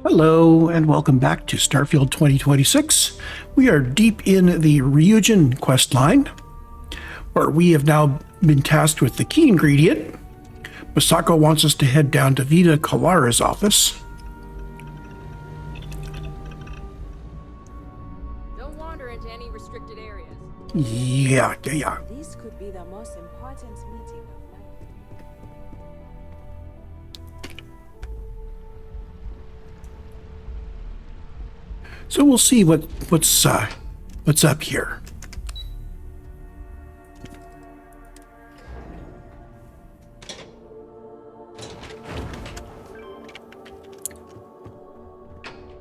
Hello, and welcome back to Starfield 2026. We are deep in the Ryujin quest line, where we have now been tasked with the key ingredient. Masako wants us to head down to Vita Kalara's office. Don't wander into any restricted areas. Yeah. This could be the most important meeting of my life. So we'll see what's up here.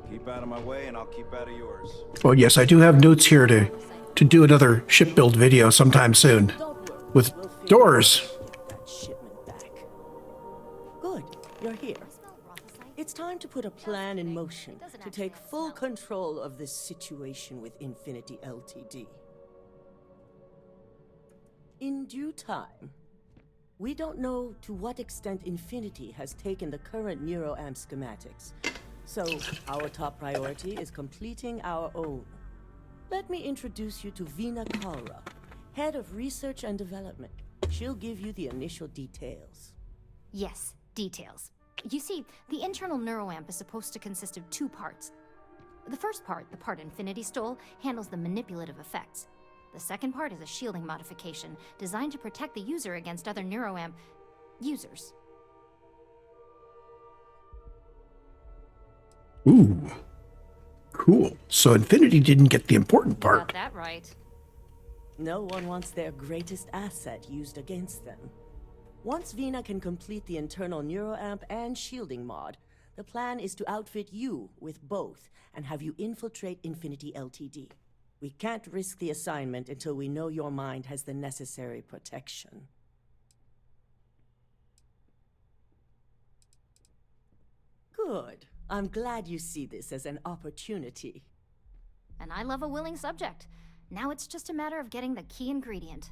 Keep out of my way and I'll keep out of yours. Well, yes, I do have notes here to do another ship build video sometime soon with doors. That shipment back. Good, you're here. It's time to put a plan in motion to take full control of this situation with Infinity Ltd. In due time. We don't know to what extent Infinity has taken the current neuroamp schematics, so our top priority is completing our own. Let me introduce you to Vina Kalra, Head of Research and Development. She'll give you the initial details. Yes, details. You see, the internal neuroamp is supposed to consist of two parts. The first part, the part Infinity stole, handles the manipulative effects. The second part is a shielding modification designed to protect the user against other neuroamp users. Ooh, cool. So Infinity didn't get the important part. Got that right. No one wants their greatest asset used against them. Once Vina can complete the internal neuroamp and shielding mod, the plan is to outfit you with both and have you infiltrate Infinity Ltd. We can't risk the assignment until we know your mind has the necessary protection. Good. I'm glad you see this as an opportunity. And I love a willing subject. Now it's just a matter of getting the key ingredient.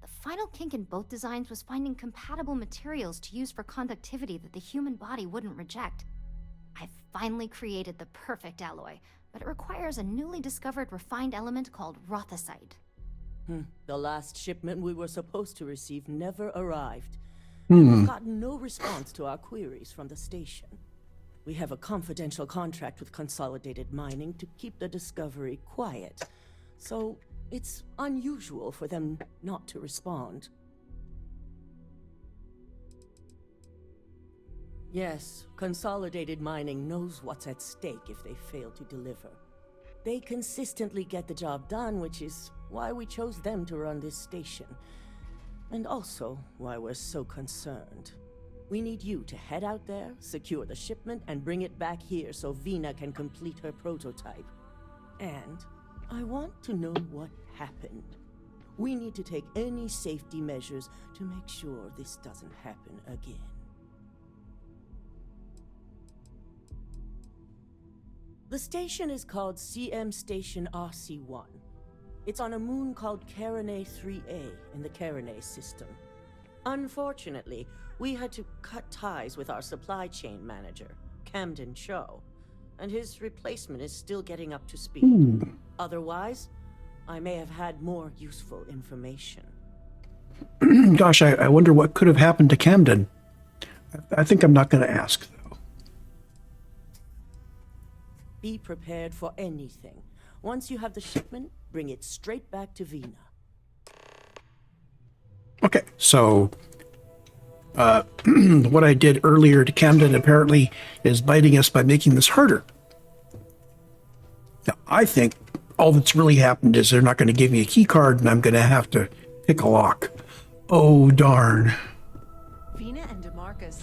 The final kink in both designs was finding compatible materials to use for conductivity that the human body wouldn't reject. I've finally created the perfect alloy, but it requires a newly discovered refined element called rothosite. The last shipment we were supposed to receive never arrived. We've gotten no response to our queries from the station. We have a confidential contract with Consolidated Mining to keep the discovery quiet, so it's unusual for them not to respond. Yes, Consolidated Mining knows what's at stake if they fail to deliver. They consistently get the job done, which is why we chose them to run this station. And also why we're so concerned. We need you to head out there, secure the shipment, and bring it back here so Vina can complete her prototype. And I want to know what happened. We need to take any safety measures to make sure this doesn't happen again. The station is called CM Station RC-1. It's on a moon called Carinae 3A in the Carinae system. Unfortunately, we had to cut ties with our supply chain manager, Camden Cho, and his replacement is still getting up to speed. Otherwise, I may have had more useful information. Gosh, I wonder what could have happened to Camden. I think I'm not going to ask, though. Be prepared for anything. Once you have the shipment, bring it straight back to Vina. Okay, so what I did earlier to Camden apparently is biting us by making this harder. Now, I think all that's really happened is they're not going to give me a key card and I'm going to have to pick a lock. Oh, darn. Vina and DeMarcus.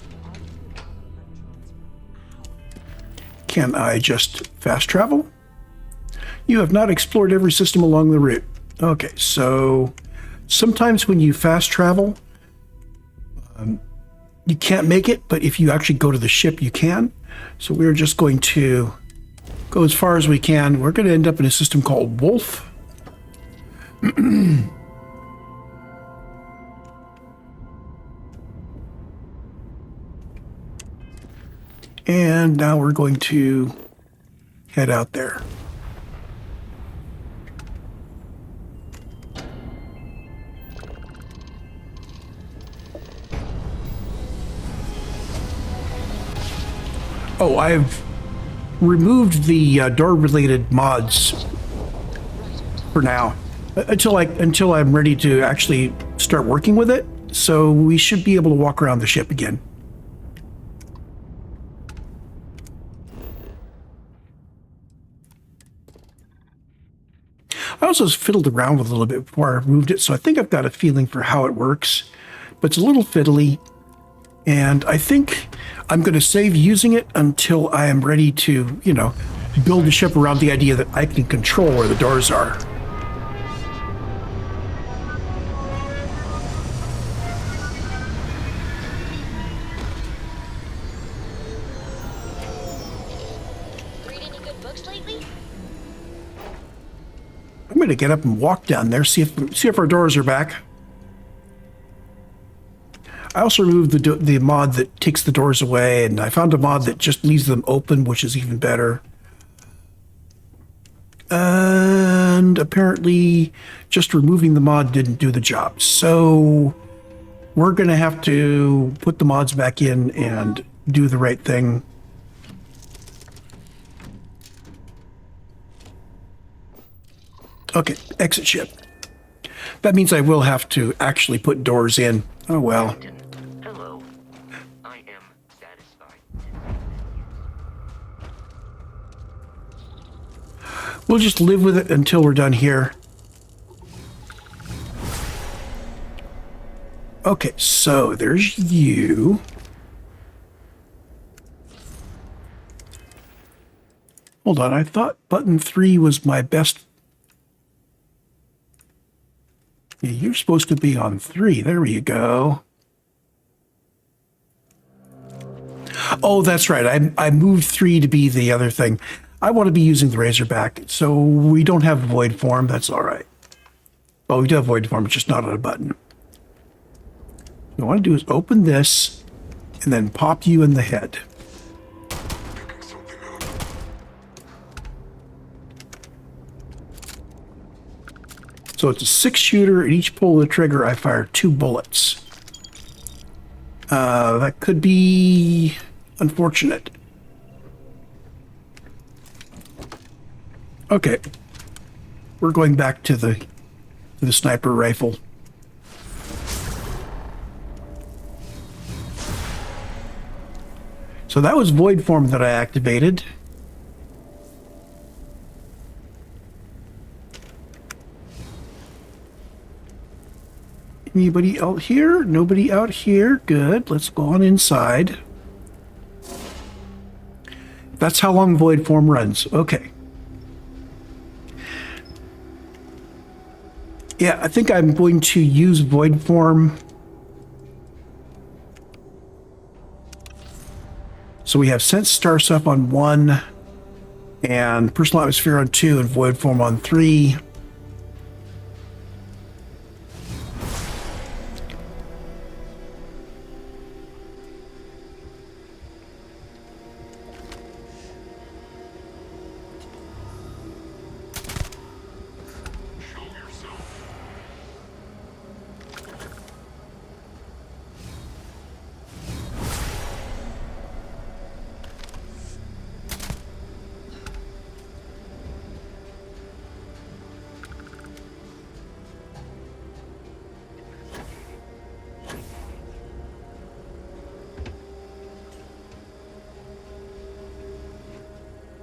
Can I just fast travel? You have not explored every system along the route. Okay, so sometimes when you fast travel, you can't make it, but if you actually go to the ship, you can. So we're just going to go as far as we can. We're going to end up in a system called Wolf. And now we're going to head out there. Oh, I've removed the door-related mods for now until I'm ready to actually start working with it. So we should be able to walk around the ship again. I also fiddled around with it a little bit before I removed it, so I think I've got a feeling for how it works. But it's a little fiddly, and I think I'm going to save using it until I am ready to, you know, build the ship around the idea that I can control where the doors are. Read any good books lately? I'm going to get up and walk down there, see if our doors are back. I also removed the mod that takes the doors away, and I found a mod that just leaves them open, which is even better. And apparently, just removing the mod didn't do the job. So we're going to have to put the mods back in and do the right thing. Okay, exit ship. That means I will have to actually put doors in. Oh well. Hello. I am satisfied. We'll just live with it until we're done here. Okay, so there's you. Hold on, I thought button 3 was my best. Yeah, you're supposed to be on 3. There you go. Oh, that's right. I moved 3 to be the other thing. I want to be using the Razorback, so we don't have void form. That's all right. Well, we do have void form, it's just not on a button. What I want to do is open this and then pop you in the head. So it's a 6-shooter. At each pull of the trigger, I fire 2 bullets. That could be unfortunate. Okay, we're going back to the sniper rifle. So that was void form that I activated. Anybody out here? Nobody out here. Good. Let's go on inside. That's how long void form runs. Okay. Yeah, I think I'm going to use void form. So we have sense star stuff on 1, and personal atmosphere on 2, and void form on 3.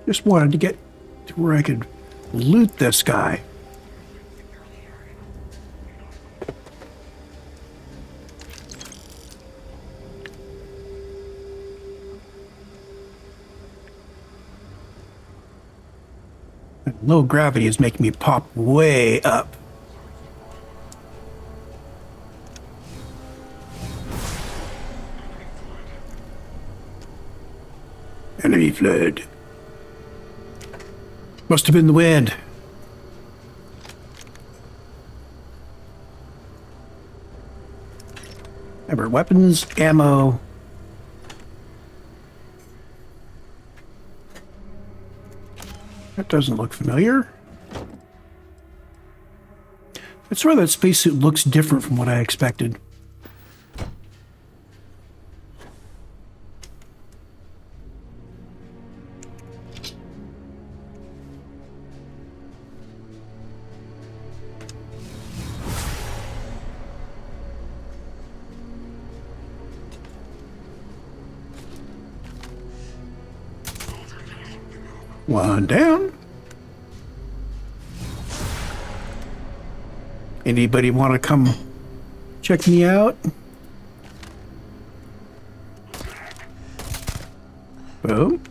Just wanted to get to where I could loot this guy. Low gravity is making me pop way up. Enemy flood. Must have been the wind. Remember, weapons, ammo. That doesn't look familiar. I swear that spacesuit looks different from what I expected. One down. Anybody want to come check me out? Boom.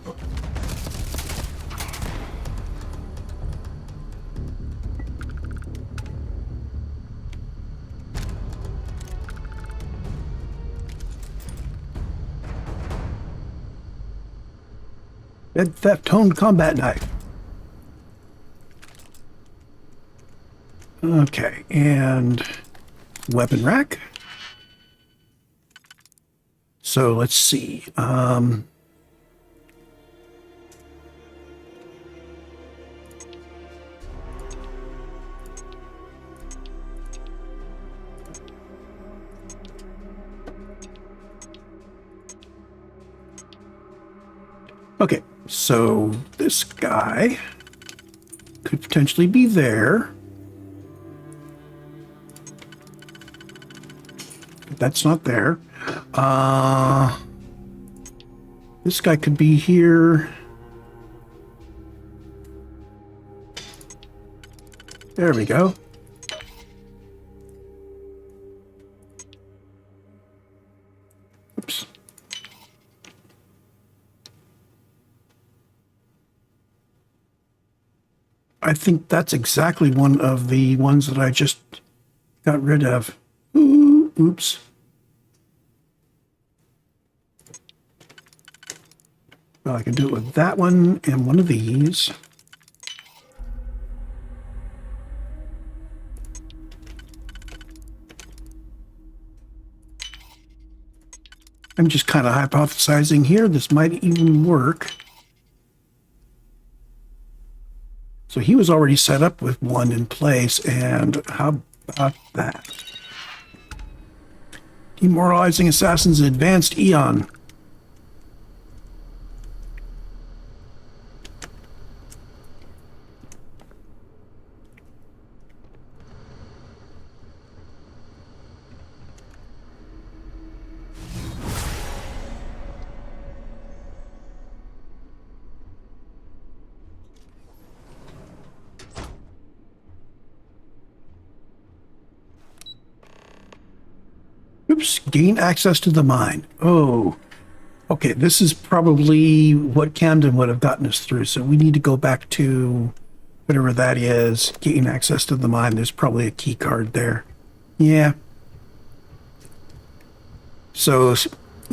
Red Theft Home Combat Knife. Okay, and weapon rack. So let's see. Okay, so this guy could potentially be there. That's not there. This guy could be here. There we go. Oops. I think that's exactly one of the ones that I just got rid of. Ooh, oops. Well, I can do it with that one and one of these. I'm just kind of hypothesizing here. This might even work. So he was already set up with one in place, and how about that? Demoralizing Assassins Advanced Eon. Oops, gain access to the mine. Oh, okay, this is probably what Camden would have gotten us through, so we need to go back to whatever that is. Gain access to the mine. There's probably a key card there. Yeah. So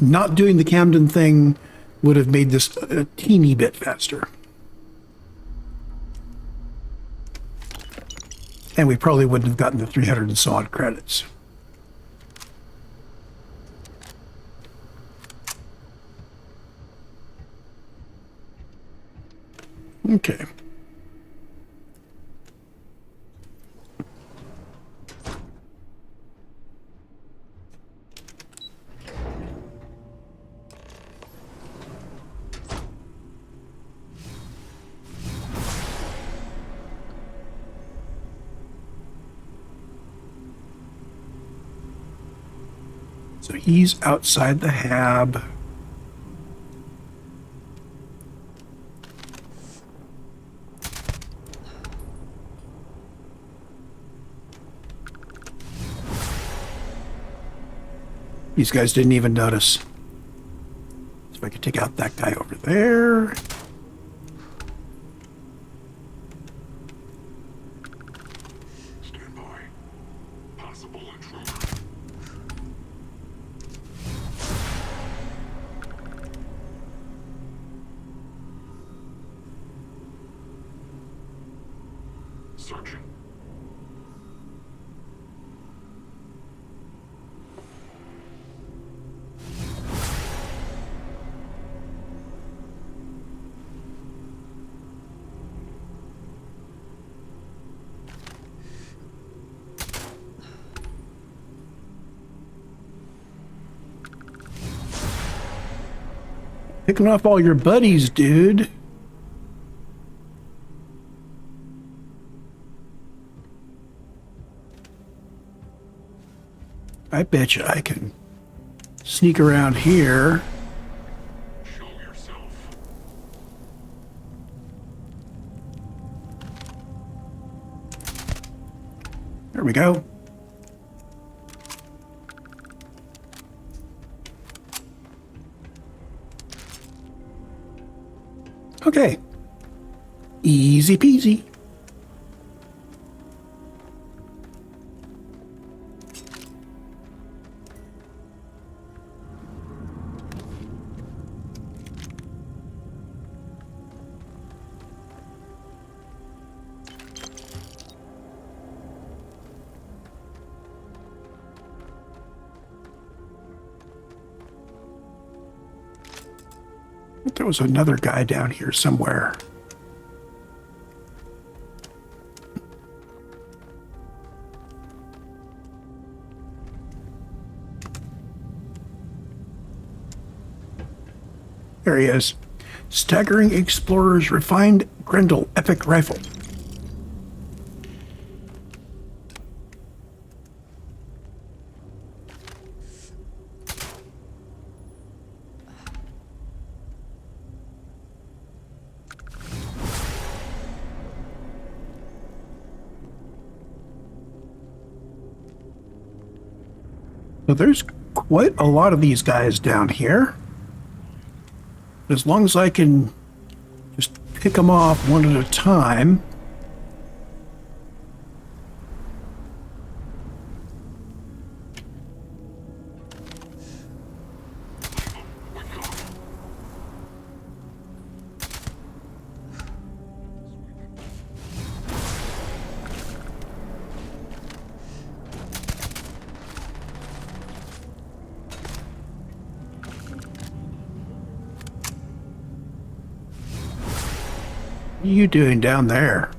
not doing the Camden thing would have made this a teeny bit faster. And we probably wouldn't have gotten the 300 and so on credits. Okay. So he's outside the hab. These guys didn't even notice. So if I could take out that guy over there. Stand by. Possible intruder. Searching. Picking off all your buddies, dude. I bet you I can sneak around here. Show yourself. There we go. Okay. Easy peasy. I think there was another guy down here somewhere. There he is. Staggering Explorer's Refined Grendel Epic Rifle. So there's quite a lot of these guys down here. As long as I can just pick them off one at a time. What are you doing down there?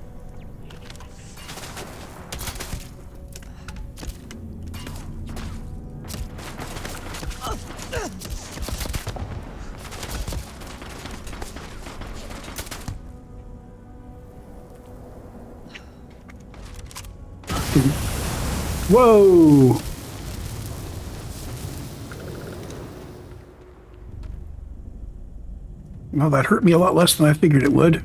Whoa! Well, that hurt me a lot less than I figured it would.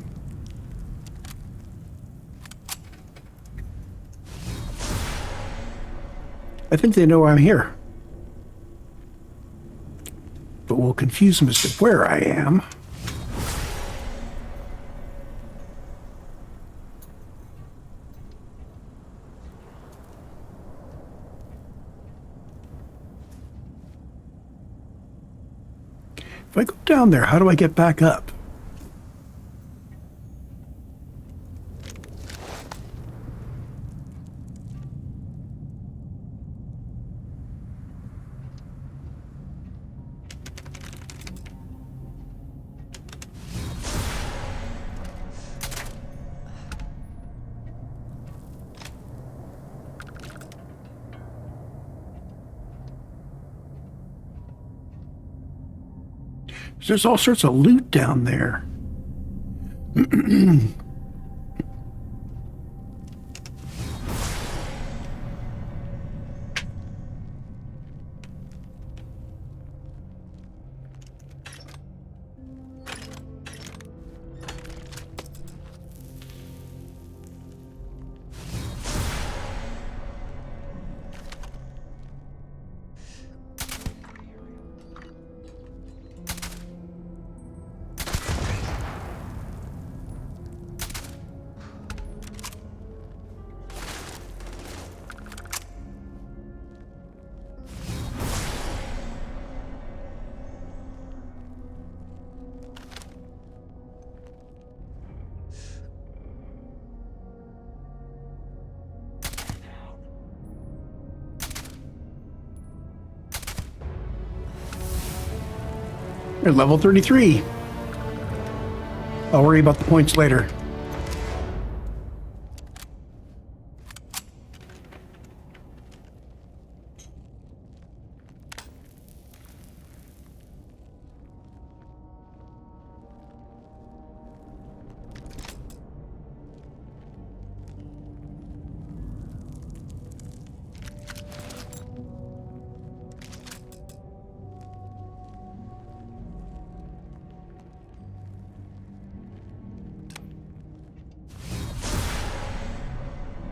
I think they know I'm here. But we'll confuse them as to where I am. If I go down there, how do I get back up? There's all sorts of loot down there. You're level 33. I'll worry about the points later.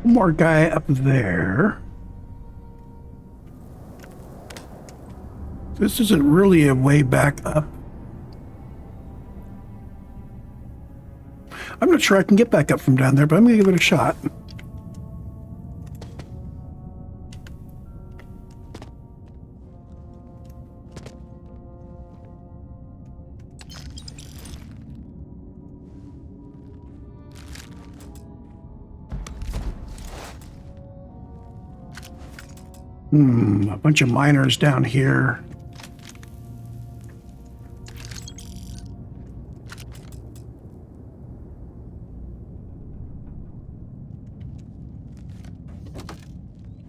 more guy up there. This isn't really a way back up. I'm not sure I can get back up from down there, but I'm going to give it a shot. A bunch of miners down here.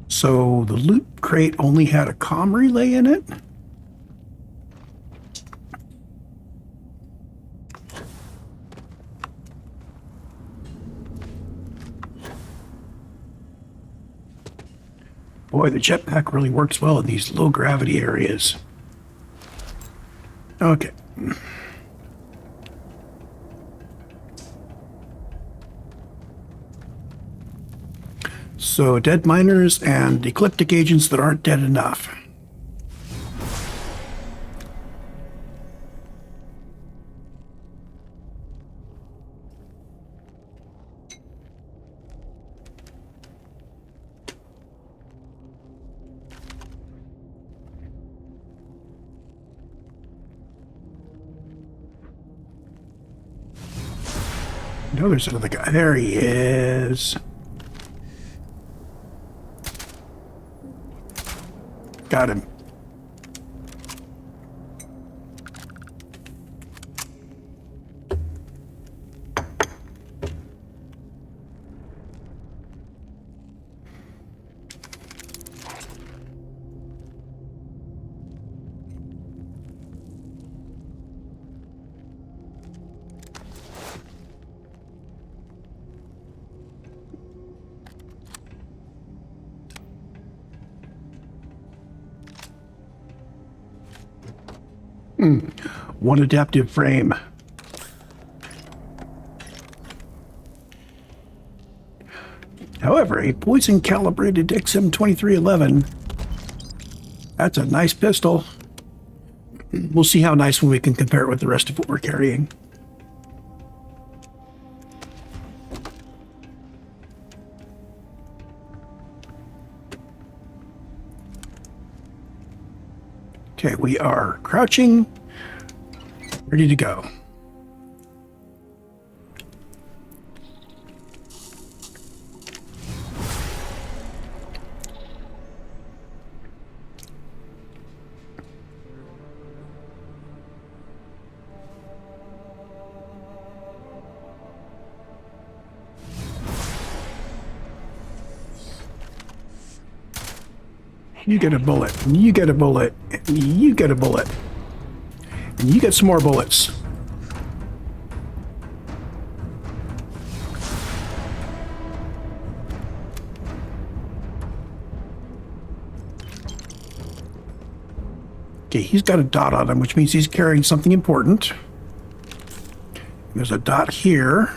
So the loot crate only had a comm relay in it? Boy, the jetpack really works well in these low gravity areas. Okay. So dead miners and ecliptic agents that aren't dead enough. No, there's another guy. There he is. Got him. One adaptive frame. However, a poison calibrated XM2311. That's a nice pistol. We'll see how nice when we can compare it with the rest of what we're carrying. Okay, we are crouching, ready to go. You get a bullet, and you get a bullet, and you get a bullet, and you get some more bullets. Okay, he's got a dot on him, which means he's carrying something important. There's a dot here.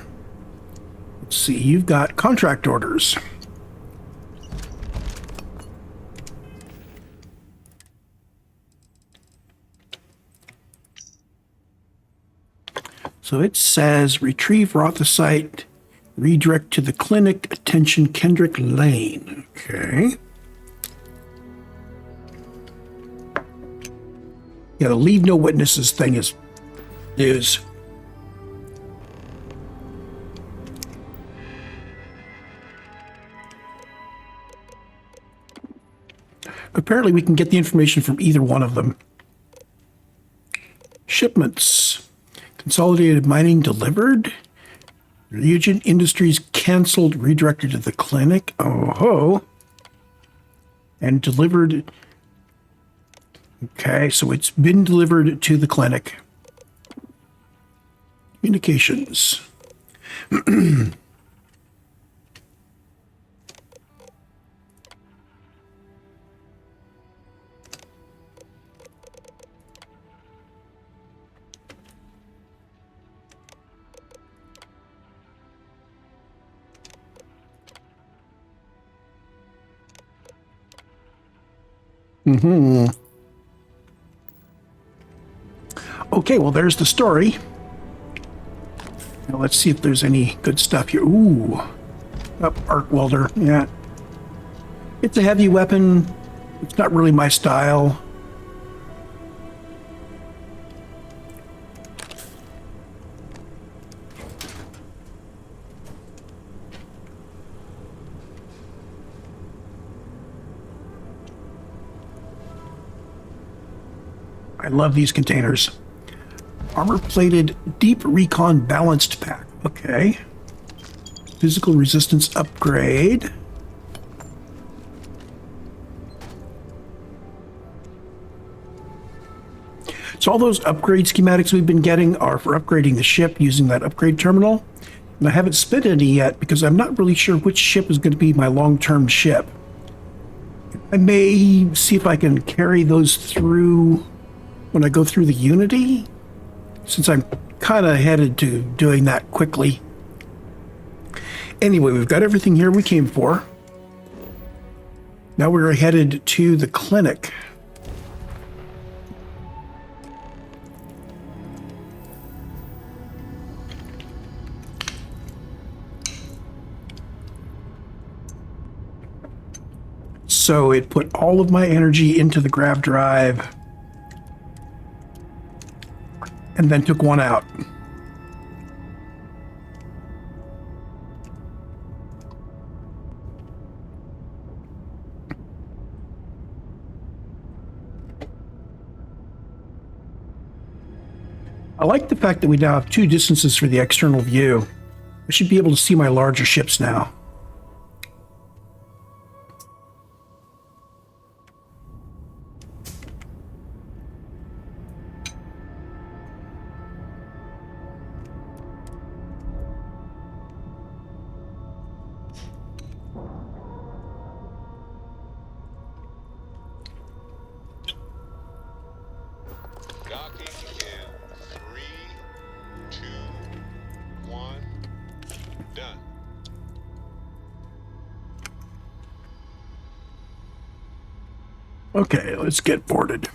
Let's see, you've got contract orders. So it says, retrieve Rothosite, redirect to the clinic, attention Kendrick Lane. Okay. Yeah, the leave no witnesses thing is news. Apparently we can get the information from either one of them. Shipments. Consolidated mining delivered. Reagent Industries canceled, redirected to the clinic. Oh ho. And delivered. Okay, so it's been delivered to the clinic. Communications. Okay, well, there's the story. Now let's see if there's any good stuff here. Ooh. Arc welder. Yeah. It's a heavy weapon. It's not really my style. I love these containers. Armor-plated deep recon balanced pack. Okay. Physical resistance upgrade. So all those upgrade schematics we've been getting are for upgrading the ship using that upgrade terminal. And I haven't spent any yet because I'm not really sure which ship is going to be my long-term ship. I may see if I can carry those through when I go through the Unity, since I'm kind of headed to doing that quickly. Anyway, we've got everything here we came for. Now we're headed to the clinic. So it put all of my energy into the grav drive and then took one out. I like the fact that we now have two distances for the external view. I should be able to see my larger ships now. Docking in 3, 2, 1. Done. Okay, let's get boarded.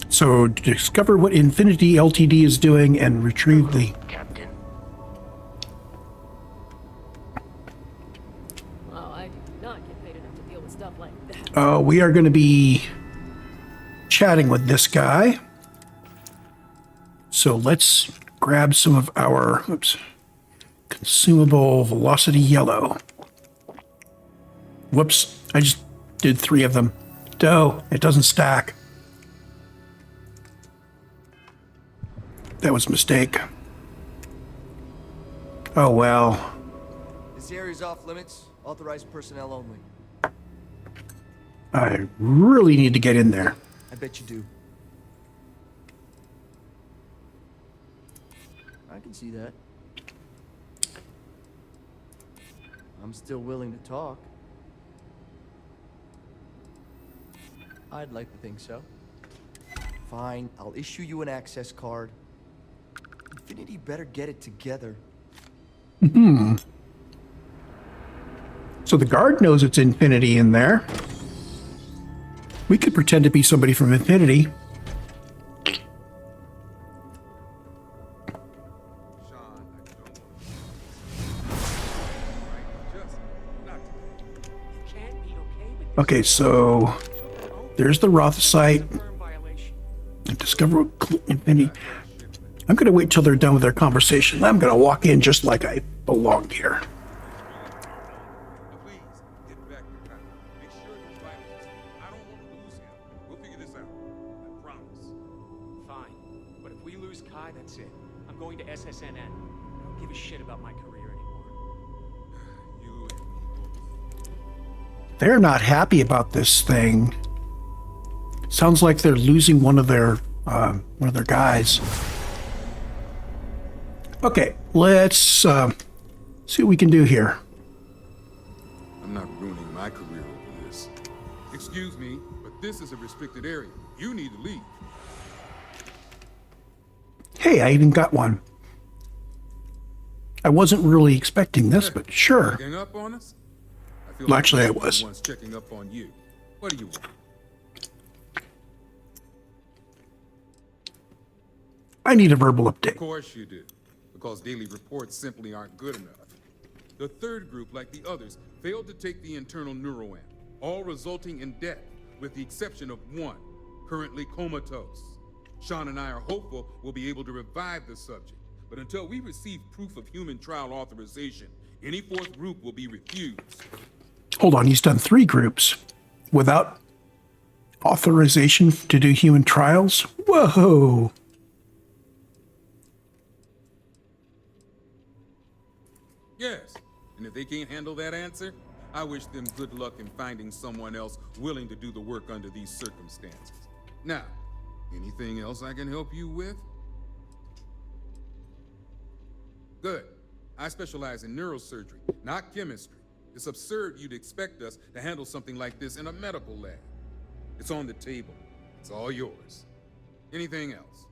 So, discover what Infinity Ltd is doing and retrieve the... Captain. Wow, I do not get paid enough to deal with stuff like that. We are going to be chatting with this guy. So let's grab some of our consumable velocity yellow. Whoops, I just did 3 of them. Oh, it doesn't stack. That was a mistake. Oh well. This area's off limits. Authorized personnel only. I really need to get in there. I bet you do. I can see that. I'm still willing to talk. I'd like to think so. Fine, I'll issue you an access card. Infinity better get it together. So the guard knows it's Infinity in there. We could pretend to be somebody from Infinity. Okay, so there's the Roth site. Discover Infinity. I'm going to wait till they're done with their conversation. I'm going to walk in just like I belong here. Please, get back to Kai. Make sure he's vitals. I don't want to lose him. We'll figure this out. I promise. Fine. But if we lose Kai, that's it. I'm going to SSNN. I don't give a shit about my career anymore. You and me both. They're not happy about this thing. Sounds like they're losing one of their guys. Okay, let's see what we can do here. I'm not ruining my career over this. Excuse me, but this is a restricted area. You need to leave. Hey, I even got one. I wasn't really expecting this, but sure. Checking up on us? I feel Well, actually, I you're the was. ones checking up on you. What do you want? I need a verbal update. Of course you do, because daily reports simply aren't good enough. The third group, like the others, failed to take the internal neuroamp, all resulting in death, with the exception of one, currently comatose. Sean and I are hopeful we'll be able to revive the subject, but until we receive proof of human trial authorization, any fourth group will be refused. Hold on, he's done 3 groups without authorization to do human trials? Whoa! Yes, and if they can't handle that answer, I wish them good luck in finding someone else willing to do the work under these circumstances. Now, anything else I can help you with? Good. I specialize in neurosurgery, not chemistry. It's absurd you'd expect us to handle something like this in a medical lab. It's on the table. It's all yours. Anything else?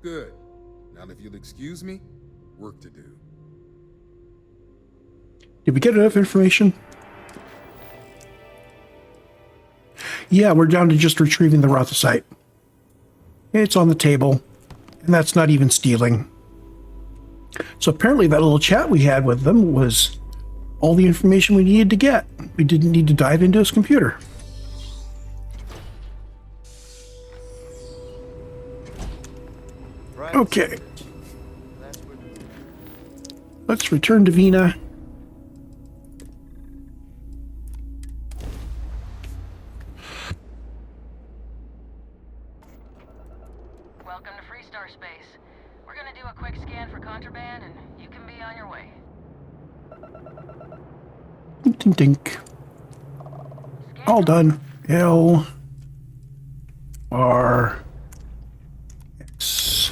Good. Now, if you'll excuse me, work to do. Did we get enough information? Yeah, we're down to just retrieving the Rothosite. It's on the table, and that's not even stealing. So apparently that little chat we had with them was all the information we needed to get. We didn't need to dive into his computer. Okay. Let's return to Vina. Welcome to Freestar Space. We're gonna do a quick scan for contraband, and you can be on your way. Dink, dink, dink. All done. L R X.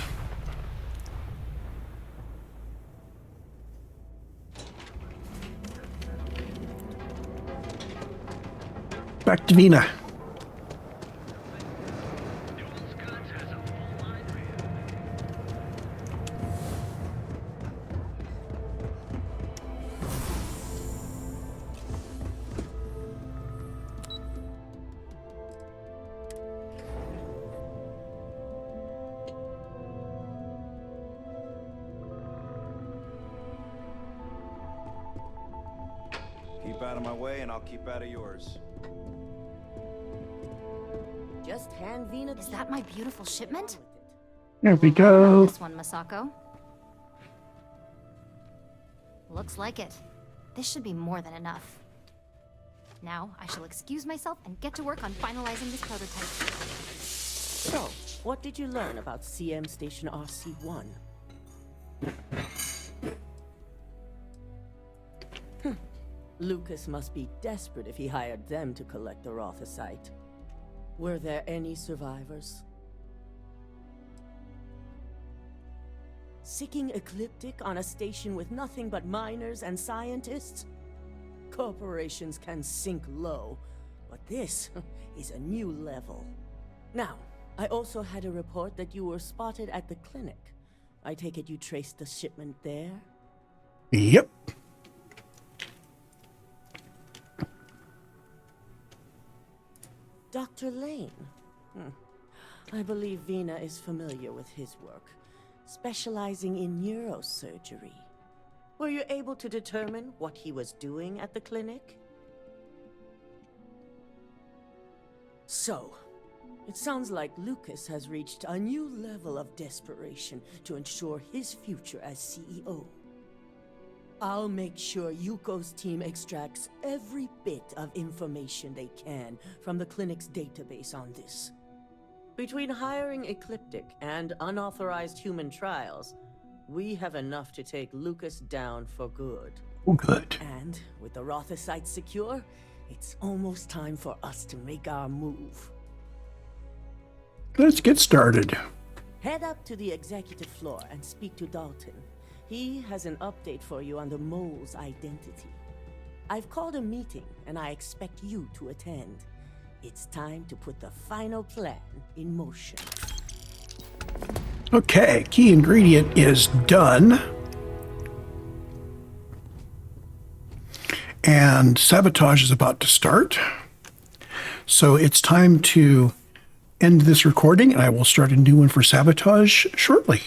Back to Vina. Keep out of my way and I'll keep out of yours. Just hand Vina. Is that my beautiful shipment? There we go. This one, Masako. Looks like it. This should be more than enough. Now, I shall excuse myself and get to work on finalizing this prototype. So, what did you learn about CM Station RC-1? Lucas must be desperate if he hired them to collect the Rothosite. Were there any survivors? Sicking ecliptic on a station with nothing but miners and scientists? Corporations can sink low, but this is a new level. Now, I also had a report that you were spotted at the clinic. I take it you traced the shipment there? Yep. Dr. Lane. I believe Vina is familiar with his work, specializing in neurosurgery. Were you able to determine what he was doing at the clinic? So, it sounds like Lucas has reached a new level of desperation to ensure his future as CEO. I'll make sure Yuko's team extracts every bit of information they can from the clinic's database on this. Between hiring Ecliptic and unauthorized human trials, we have enough to take Lucas down for good. Oh, good. And with the Rothosite secure, it's almost time for us to make our move. Let's get started. Head up to the executive floor and speak to Dalton. He has an update for you on the mole's identity. I've called a meeting, and I expect you to attend. It's time to put the final plan in motion. Okay, key ingredient is done. And sabotage is about to start. So it's time to end this recording, and I will start a new one for sabotage shortly.